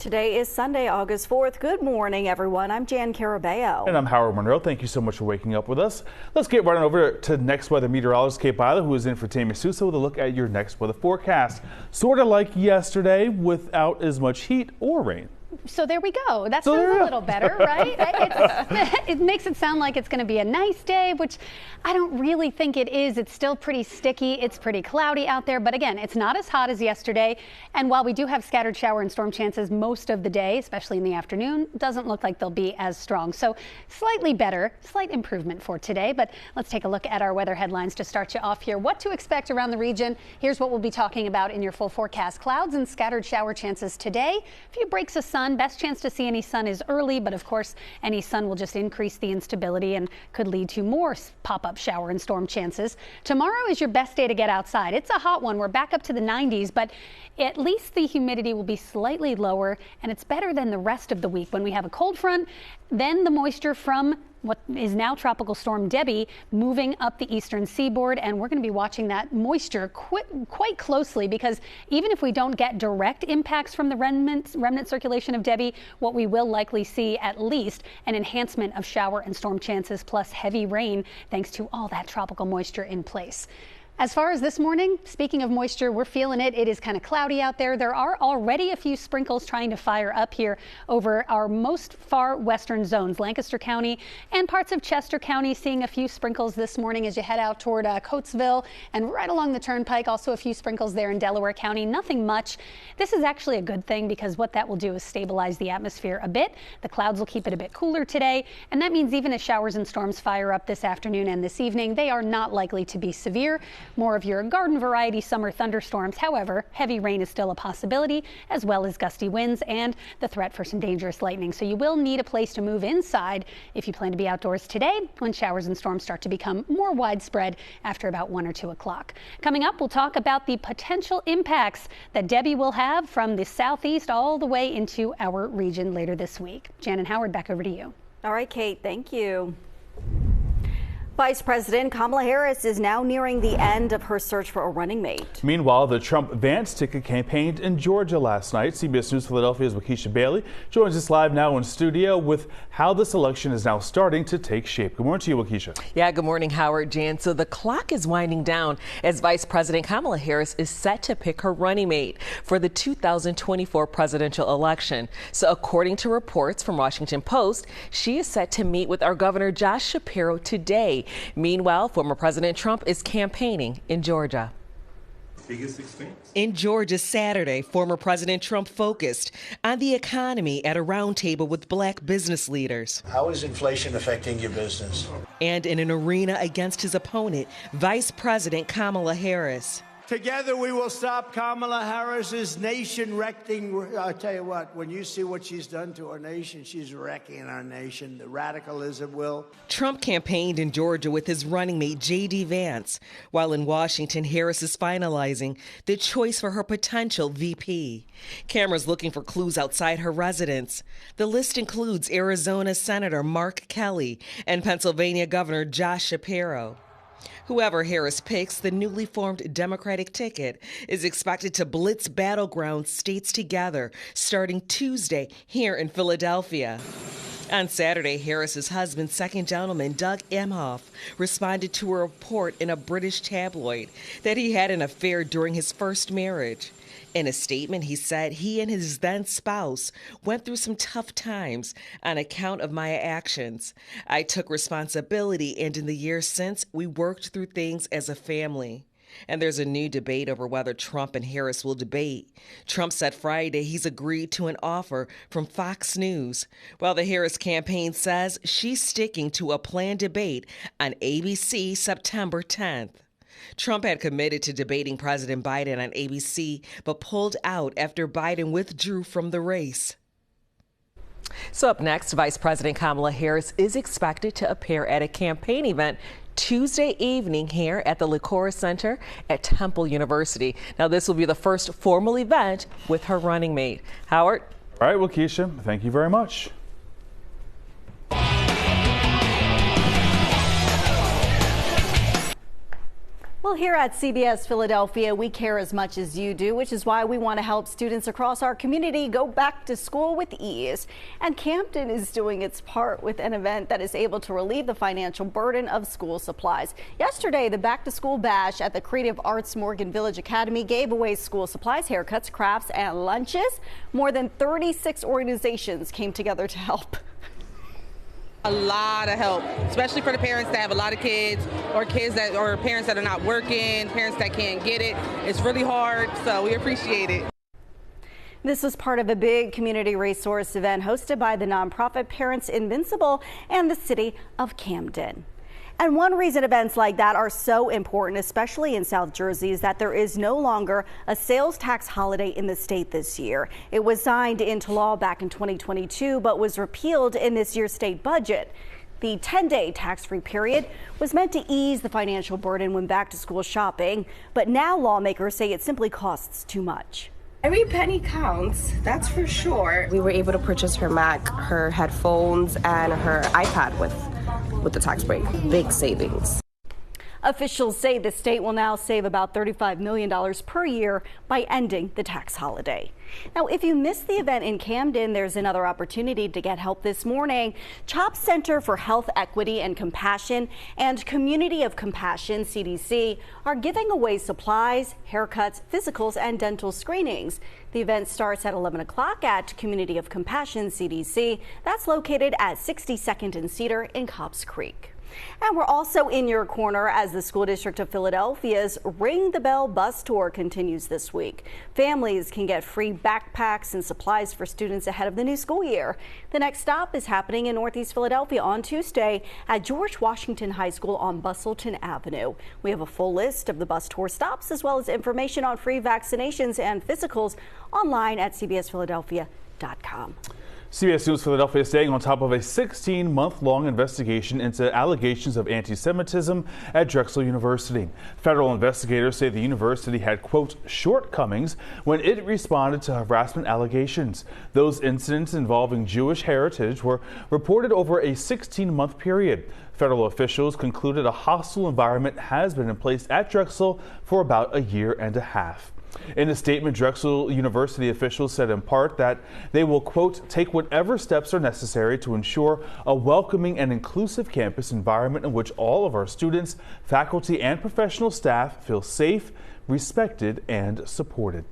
Today is Sunday, August 4th. Good morning, everyone. I'm Jan Carabeo. And I'm Howard Monroe. Thank you so much for waking up with us. Let's get right on over to next weather meteorologist Kate Byler, who is in for Tammy Sousa with a look at your next weather forecast. Sort of like yesterday, without as much heat or rain. So there we go. That sounds a little better, right? It makes it sound like it's going to be a nice day, which I don't really think it is. It's still pretty sticky. It's pretty cloudy out there. But again, it's not as hot as yesterday. And while we do have scattered shower and storm chances most of the day, especially in the afternoon, it doesn't look like they'll be as strong. So slightly better, slight improvement for today. But let's take a look at our weather headlines to start you off here. What to expect around the region. Here's what we'll be talking about in your full forecast. Clouds and scattered shower chances today. A few breaks of sun. Best chance to see any sun is early, but of course any sun will just increase the instability and could lead to more pop-up shower and storm chances. Tomorrow is your best day to get outside. It's a hot one. We're back up to the 90s, but at least the humidity will be slightly lower, and it's better than the rest of the week when we have a cold front, then the moisture from what is now Tropical Storm Debbie moving up the eastern seaboard, and we're going to be watching that moisture quite closely, because even if we don't get direct impacts from the remnant circulation of Debbie, what we will likely see at least an enhancement of shower and storm chances plus heavy rain thanks to all that tropical moisture in place. As far as this morning, speaking of moisture, we're feeling it. It is kind of cloudy out there. There are already a few sprinkles trying to fire up here over our most far western zones, Lancaster County and parts of Chester County, seeing a few sprinkles this morning as you head out toward Coatesville and right along the turnpike. Also a few sprinkles there in Delaware County. Nothing much. This is actually a good thing, because what that will do is stabilize the atmosphere a bit. The clouds will keep it a bit cooler today, and that means even as showers and storms fire up this afternoon and this evening, they are not likely to be severe. More of your garden variety summer thunderstorms. However, heavy rain is still a possibility, as well as gusty winds and the threat for some dangerous lightning. So you will need a place to move inside if you plan to be outdoors today, when showers and storms start to become more widespread after about 1 or 2 o'clock. Coming up, we'll talk about the potential impacts that Debbie will have from the southeast all the way into our region later this week. Jan and Howard, back over to you. All right, Kate, thank you. Vice President Kamala Harris is now nearing the end of her search for a running mate. Meanwhile, the Trump-Vance ticket campaigned in Georgia last night. CBS News Philadelphia's Waukesha Bailey joins us live now in studio with how this election is now starting to take shape. Good morning to you, Waukesha. Yeah, good morning, Howard, Jan. So the clock is winding down as Vice President Kamala Harris is set to pick her running mate for the 2024 presidential election. So according to reports from Washington Post, she is set to meet with our Governor Josh Shapiro today. Meanwhile, former President Trump is campaigning in Georgia. In Georgia Saturday, former President Trump focused on the economy at a roundtable with black business leaders. How is inflation affecting your business? And in an arena against his opponent, Vice President Kamala Harris. Together we will stop Kamala Harris's nation-wrecking. I'll tell you what, when you see what she's done to our nation, she's wrecking our nation. The radicalism will. Trump campaigned in Georgia with his running mate, J.D. Vance, while in Washington, Harris is finalizing the choice for her potential VP. Cameras looking for clues outside her residence. The list includes Arizona Senator Mark Kelly and Pennsylvania Governor Josh Shapiro. Whoever Harris picks, the newly formed Democratic ticket is expected to blitz battleground states together starting Tuesday here in Philadelphia. On Saturday, Harris's husband, second gentleman Doug Emhoff, responded to a report in a British tabloid that he had an affair during his first marriage. In a statement, he said he and his then spouse went through some tough times on account of my actions. I took responsibility, and in the years since, we worked through things as a family. And there's a new debate over whether Trump and Harris will debate. Trump said Friday he's agreed to an offer from Fox News, while the Harris campaign says she's sticking to a planned debate on ABC September 10th. Trump had committed to debating President Biden on ABC, but pulled out after Biden withdrew from the race. So up next, Vice President Kamala Harris is expected to appear at a campaign event Tuesday evening here at the Licora Center at Temple University. Now, this will be the first formal event with her running mate. Howard? All right, Waukesha, thank you very much. Well, here at CBS Philadelphia, we care as much as you do, which is why we want to help students across our community go back to school with ease. And Camden is doing its part with an event that is able to relieve the financial burden of school supplies. Yesterday, the Back to School Bash at the Creative Arts Morgan Village Academy gave away school supplies, haircuts, crafts, and lunches. More than 36 organizations came together to help. A lot of help, especially for the parents that have a lot of kids, or parents that are not working, parents that can't get it. It's really hard, so we appreciate it. This was part of a big community resource event hosted by the nonprofit Parents Invincible and the city of Camden. And one reason events like that are so important, especially in South Jersey, is that there is no longer a sales tax holiday in the state this year. It was signed into law back in 2022, but was repealed in this year's state budget. The 10-day tax-free period was meant to ease the financial burden when back to school shopping, but now lawmakers say it simply costs too much. Every penny counts, that's for sure. We were able to purchase her Mac, her headphones, and her iPad with the tax break. Big savings. Officials say the state will now save about $35 million per year by ending the tax holiday. Now, if you missed the event in Camden, there's another opportunity to get help this morning. CHOP Center for Health Equity and Compassion and Community of Compassion, CDC, are giving away supplies, haircuts, physicals, and dental screenings. The event starts at 11 o'clock at Community of Compassion, CDC. That's located at 62nd and Cedar in Cobbs Creek. And we're also in your corner as the School District of Philadelphia's Ring the Bell bus tour continues this week. Families can get free backpacks and supplies for students ahead of the new school year. The next stop is happening in Northeast Philadelphia on Tuesday at George Washington High School on Bustleton Avenue. We have a full list of the bus tour stops as well as information on free vaccinations and physicals online at cbsphiladelphia.com. CBS News Philadelphia is staying on top of a 16-month-long investigation into allegations of anti-Semitism at Drexel University. Federal investigators say the university had, quote, shortcomings when it responded to harassment allegations. Those incidents involving Jewish heritage were reported over a 16-month period. Federal officials concluded a hostile environment has been in place at Drexel for about a year and a half. In a statement, Drexel University officials said in part that they will, quote, take whatever steps are necessary to ensure a welcoming and inclusive campus environment in which all of our students, faculty, and professional staff feel safe, respected, and supported.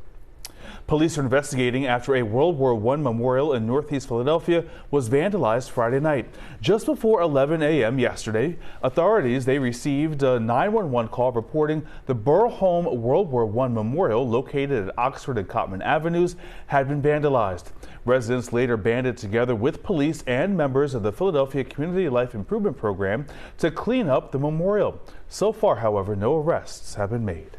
Police are investigating after a World War I memorial in Northeast Philadelphia was vandalized Friday night. Just before 11 a.m. yesterday, authorities received a 911 call reporting the Borough Home World War I memorial located at Oxford and Cotman Avenues had been vandalized. Residents later banded together with police and members of the Philadelphia Community Life Improvement Program to clean up the memorial. So far, however, no arrests have been made.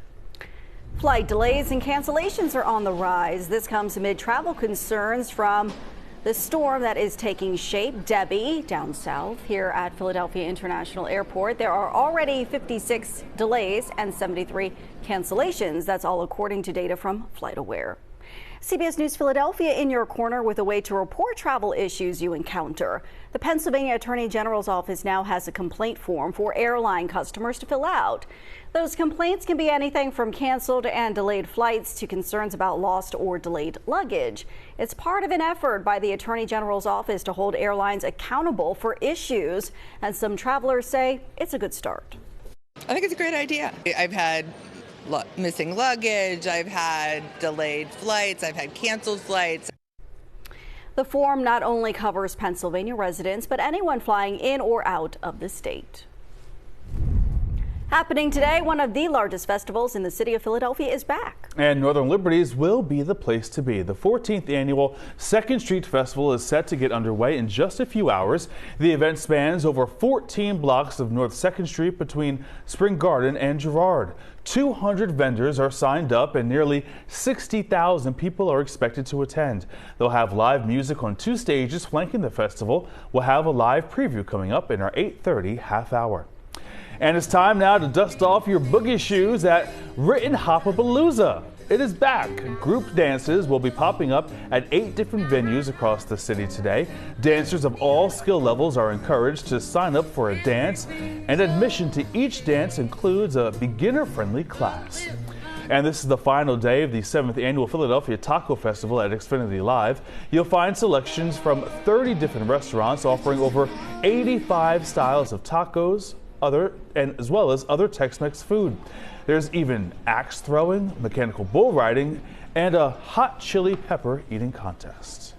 Flight delays and cancellations are on the rise. This comes amid travel concerns from the storm that is taking shape, Debbie, down south here at Philadelphia International Airport. There are already 56 delays and 73 cancellations. That's all according to data from FlightAware. CBS News Philadelphia in your corner with a way to report travel issues you encounter. The Pennsylvania Attorney General's office now has a complaint form for airline customers to fill out. Those complaints can be anything from canceled and delayed flights to concerns about lost or delayed luggage. It's part of an effort by the Attorney General's office to hold airlines accountable for issues, and some travelers say it's a good start. I think it's a great idea. I've had missing luggage, I've had delayed flights, I've had canceled flights. The form not only covers Pennsylvania residents, but anyone flying in or out of the state. Happening today, one of the largest festivals in the city of Philadelphia is back. And Northern Liberties will be the place to be. The 14th annual 2nd Street Festival is set to get underway in just a few hours. The event spans over 14 blocks of North 2nd Street between Spring Garden and Girard. 200 vendors are signed up and nearly 60,000 people are expected to attend. They'll have live music on 2 stages flanking the festival. We'll have a live preview coming up in our 8:30 half hour. And it's time now to dust off your boogie shoes at Written Hopapalooza. it is back. Group dances will be popping up at 8 different venues across the city today. Dancers of all skill levels are encouraged to sign up for a dance, and admission to each dance includes a beginner-friendly class. And this is the final day of the 7th annual Philadelphia Taco Festival at Xfinity Live. You'll find selections from 30 different restaurants offering over 85 styles of tacos, as well as other Tex-Mex food. There's even axe throwing, mechanical bull riding, and a hot chili pepper eating contest.